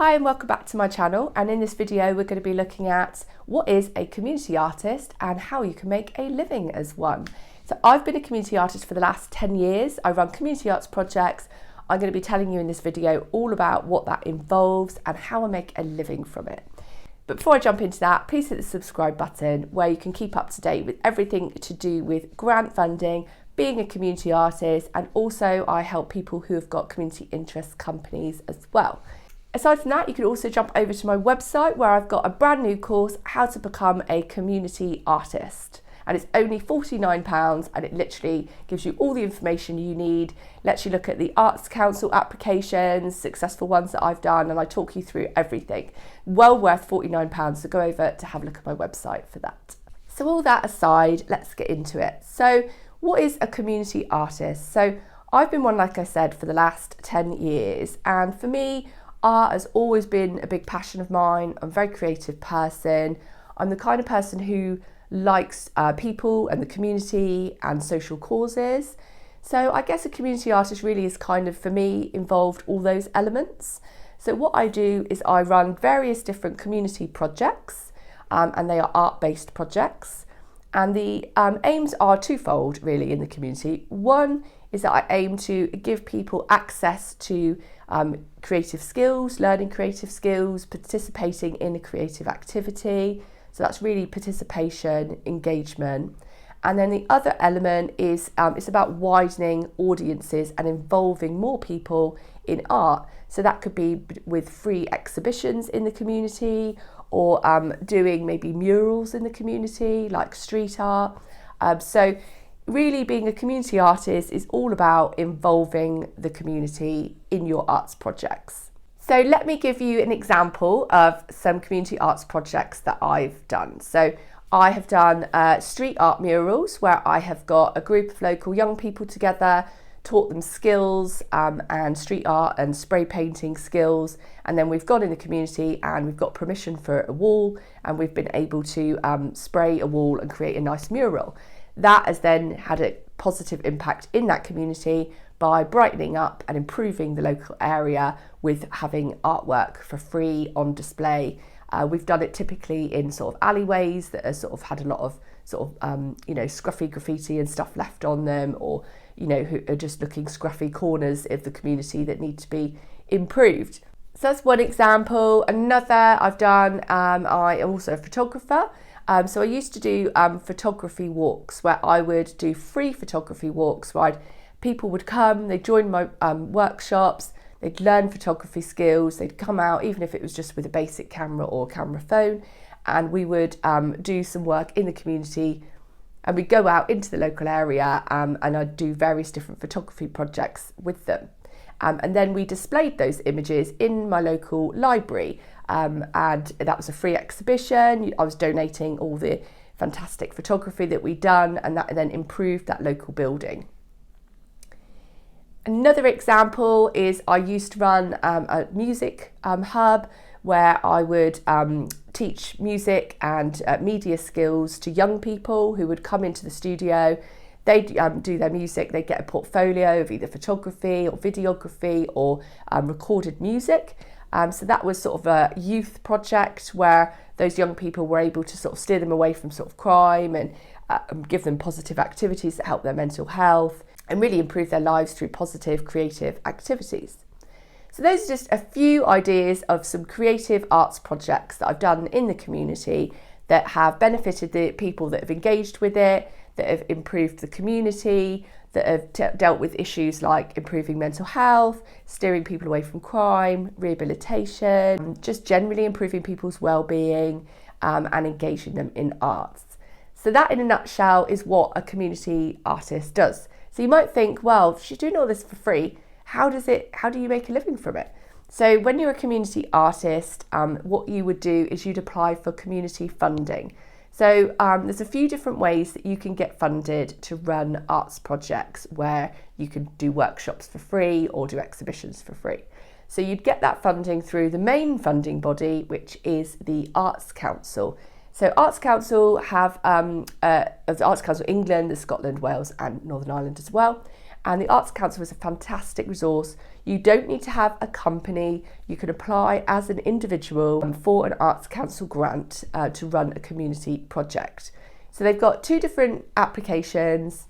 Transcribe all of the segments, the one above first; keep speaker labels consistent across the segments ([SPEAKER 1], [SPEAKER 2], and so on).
[SPEAKER 1] Hi and welcome back to my channel, and in this video we're going to be looking at what is a community artist and how you can make a living as one. So I've been a community artist for the last 10 years. I run community arts projects. I'm going to be telling you in this video all about what that involves and how I make a living from it. But before I jump into that, please hit the subscribe button where you can keep up to date with everything to do with grant funding, being a community artist, and also I help people who have got community interest companies as well. Aside from that, you can also jump over to my website where I've got a brand new course, How to Become a Community Artist. And it's only £49 and it literally gives you all the information you need, lets you look at the Arts Council applications, successful ones that I've done, and I talk you through everything. Well worth £49, so go over to have a look at my website for that. So all that aside, let's get into it. So what is a community artist? So I've been one, like I said, for the last 10 years, and for me, art has always been a big passion of mine. I'm a very creative person. I'm the kind of person who likes people and the community and social causes. So I guess a community artist really is kind of, for me, involved all those elements. So what I do is I run various different community projects, and they are art-based projects. And the aims are twofold really in the community. One is that I aim to give people access to creative skills, learning creative skills, participating in a creative activity. So that's really participation, engagement. And then the other element is it's about widening audiences and involving more people in art. So that could be with free exhibitions in the community, or doing maybe murals in the community, like street art. So really being a community artist is all about involving the community in your arts projects. So let me give you an example of some community arts projects that I've done. So I have done street art murals where I have got a group of local young people together, taught them skills and street art and spray painting skills, and then we've gone in the community and we've got permission for a wall, and we've been able to spray a wall and create a nice mural. That has then had a positive impact in that community by brightening up and improving the local area with having artwork for free on display. We've done it typically in sort of alleyways that are sort of had a lot of scruffy graffiti and stuff left on them, or who are just looking scruffy corners of the community that need to be improved. So that's one example. Another I've done, I am also a photographer. So I used to do photography walks where I would do free photography walks where people would come, they'd join my workshops, they'd learn photography skills, they'd come out even if it was just with a basic camera or camera phone, and we would do some work in the community, and we'd go out into the local area and I'd do various different photography projects with them. And then we displayed those images in my local library, and that was a free exhibition. I was donating all the fantastic photography that we'd done, and that then improved that local building. Another example is I used to run a music hub where I would teach music and media skills to young people who would come into the studio. They'd do their music, they'd get a portfolio of either photography or videography or recorded music. So that was sort of a youth project where those young people were able to sort of steer them away from sort of crime and give them positive activities that help their mental health and really improve their lives through positive creative activities. So those are just a few ideas of some creative arts projects that I've done in the community that have benefited the people that have engaged with it, that have improved the community, that have dealt with issues like improving mental health, steering people away from crime, rehabilitation, just generally improving people's well-being and engaging them in arts. So that in a nutshell is what a community artist does. So you might think, well, if she's doing all this for free, how do you make a living from it? So when you're a community artist, what you would do is you'd apply for community funding. So there's a few different ways that you can get funded to run arts projects where you can do workshops for free or do exhibitions for free. So you'd get that funding through the main funding body, which is the Arts Council. So Arts Council have the Arts Council England, the Scotland, Wales and Northern Ireland as well. And the Arts Council is a fantastic resource. You don't need to have a company. You can apply as an individual for an Arts Council grant to run a community project. So they've got two different applications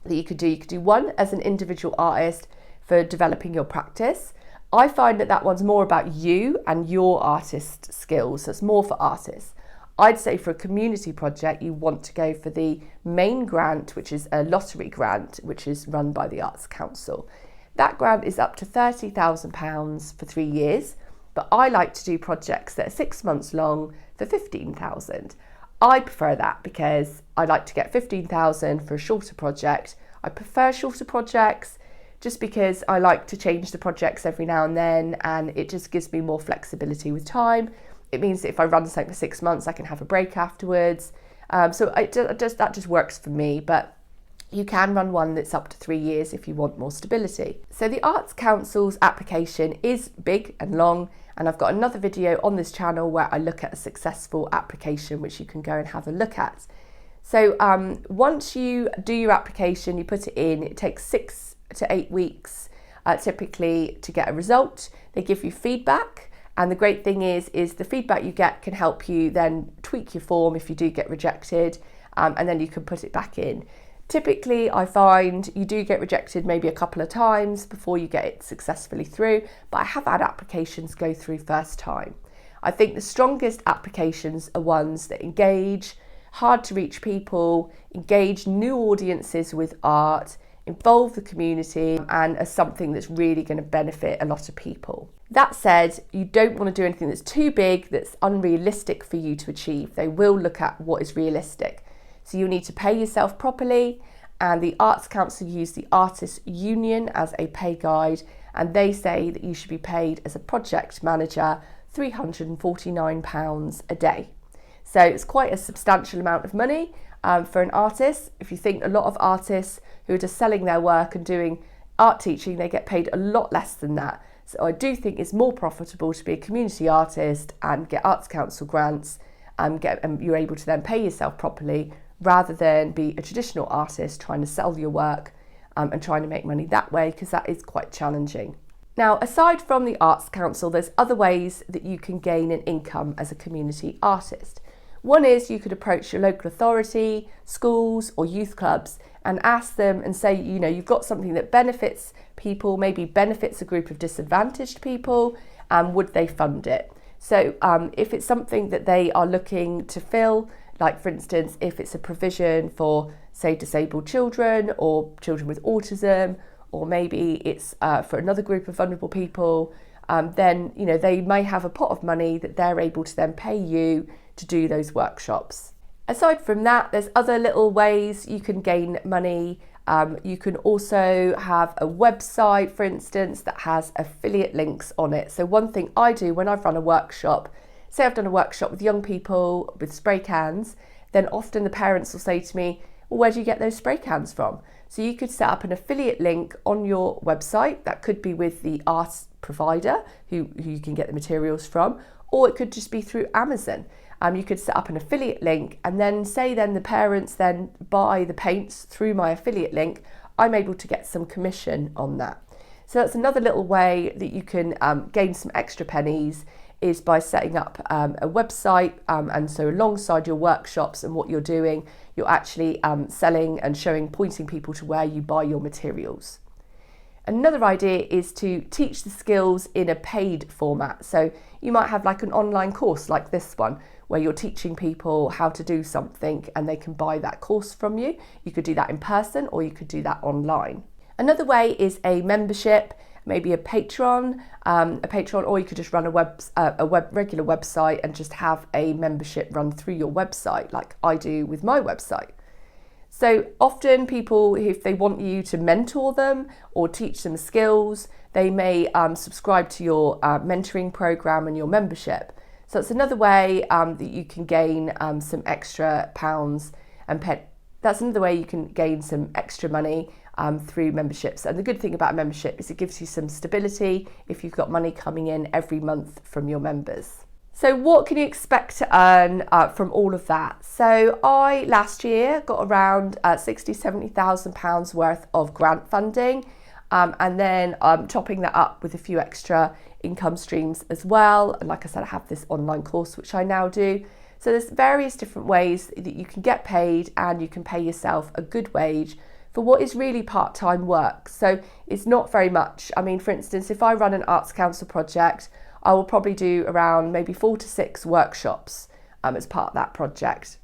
[SPEAKER 1] that you could do. You could do one as an individual artist for developing your practice. I find that one's more about you and your artist skills. So it's more for artists. I'd say for a community project, you want to go for the main grant, which is a lottery grant, which is run by the Arts Council. That grant is up to £30,000 for 3 years, but I like to do projects that are 6 months long for £15,000. I prefer that because I like to get £15,000 for a shorter project. I prefer shorter projects just because I like to change the projects every now and then, and it just gives me more flexibility with time. It means that if I run something for 6 months, I can have a break afterwards. That just works for me, but you can run one that's up to 3 years if you want more stability. So the Arts Council's application is big and long, and I've got another video on this channel where I look at a successful application, which you can go and have a look at. So once you do your application, you put it in, it takes 6 to 8 weeks typically to get a result. They give you feedback, and the great thing is the feedback you get can help you then tweak your form if you do get rejected, and then you can put it back in. Typically, I find you do get rejected maybe a couple of times before you get it successfully through, but I have had applications go through first time. I think the strongest applications are ones that engage hard to reach people, engage new audiences with art, involve the community, and are something that's really going to benefit a lot of people. That said, you don't want to do anything that's too big, that's unrealistic for you to achieve. They will look at what is realistic. So you'll need to pay yourself properly, and the Arts Council use the Artists Union as a pay guide, and they say that you should be paid as a project manager £349 a day. So it's quite a substantial amount of money for an artist. If you think a lot of artists who are just selling their work and doing art teaching, they get paid a lot less than that. So I do think it's more profitable to be a community artist and get Arts Council grants and you're able to then pay yourself properly, rather than be a traditional artist trying to sell your work and trying to make money that way, because that is quite challenging. Now, aside from the Arts Council, there's other ways that you can gain an income as a community artist. One is you could approach your local authority, schools or youth clubs and ask them and say, you know, you've got something that benefits people, maybe benefits a group of disadvantaged people, and would they fund it? So if it's something that they are looking to fill, like for instance, if it's a provision for, say, disabled children or children with autism, or maybe it's for another group of vulnerable people, then, you know, they may have a pot of money that they're able to then pay you to do those workshops. Aside from that, there's other little ways you can gain money. You can also have a website, for instance, that has affiliate links on it. So one thing I do when I've run a workshop, say I've done a workshop with young people with spray cans, then often the parents will say to me, well, where do you get those spray cans from? So you could set up an affiliate link on your website. That could be with the art provider who you can get the materials from, or it could just be through Amazon. You could set up an affiliate link, and then say then the parents then buy the paints through my affiliate link, I'm able to get some commission on that. So that's another little way that you can gain some extra pennies, is by setting up a website, and so alongside your workshops and what you're doing, you're actually selling and pointing people to where you buy your materials. Another idea is to teach the skills in a paid format. So you might have like an online course like this one, where you're teaching people how to do something and they can buy that course from you. You could do that in person, or you could do that online. Another way is a membership, maybe a Patreon, or you could just run a regular website and just have a membership run through your website, like I do with my website. So often people, if they want you to mentor them or teach them skills, they may subscribe to your mentoring program and your membership. So it's another way that you can gain some extra pounds and that's another way you can gain some extra money through memberships. And the good thing about a membership is it gives you some stability if you've got money coming in every month from your members. So what can you expect to earn from all of that? So I last year got around £60,000-70,000 worth of grant funding, and then topping that up with a few extra income streams as well. And like I said, I have this online course which I now do. So there's various different ways that you can get paid, and you can pay yourself a good wage for what is really part-time work. So it's not very much. I mean, for instance, if I run an Arts Council project, I will probably do around maybe 4 to 6 workshops as part of that project.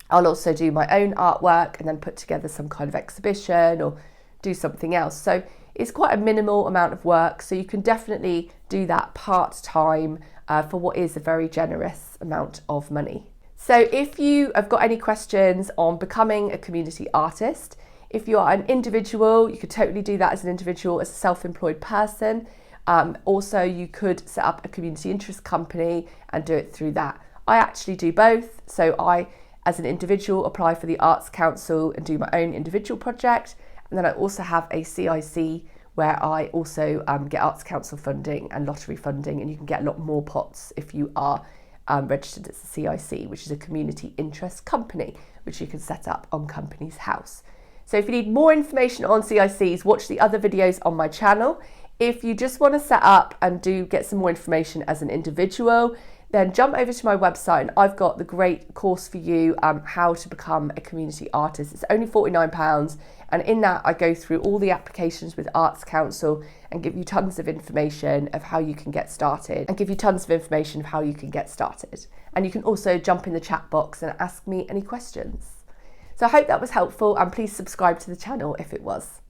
[SPEAKER 1] I'll also do my own artwork and then put together some kind of exhibition or do something else. So it's quite a minimal amount of work. So you can definitely do that part-time for what is a very generous amount of money. So if you have got any questions on becoming a community artist, if you are an individual, you could totally do that as an individual, as a self-employed person. Also, you could set up a community interest company and do it through that. I actually do both. So I, as an individual, apply for the Arts Council and do my own individual project. And then I also have a CIC where I also get Arts Council funding and lottery funding, and you can get a lot more pots if you are registered as a CIC, which is a community interest company, which you can set up on Companies House. So if you need more information on CICs, watch the other videos on my channel. If you just want to set up and get some more information as an individual, then jump over to my website, and I've got the great course for you, how to become a community artist. It's only £49, and in that I go through all the applications with Arts Council and give you tons of information of how you can get started, and And you can also jump in the chat box and ask me any questions. So I hope that was helpful, and please subscribe to the channel if it was.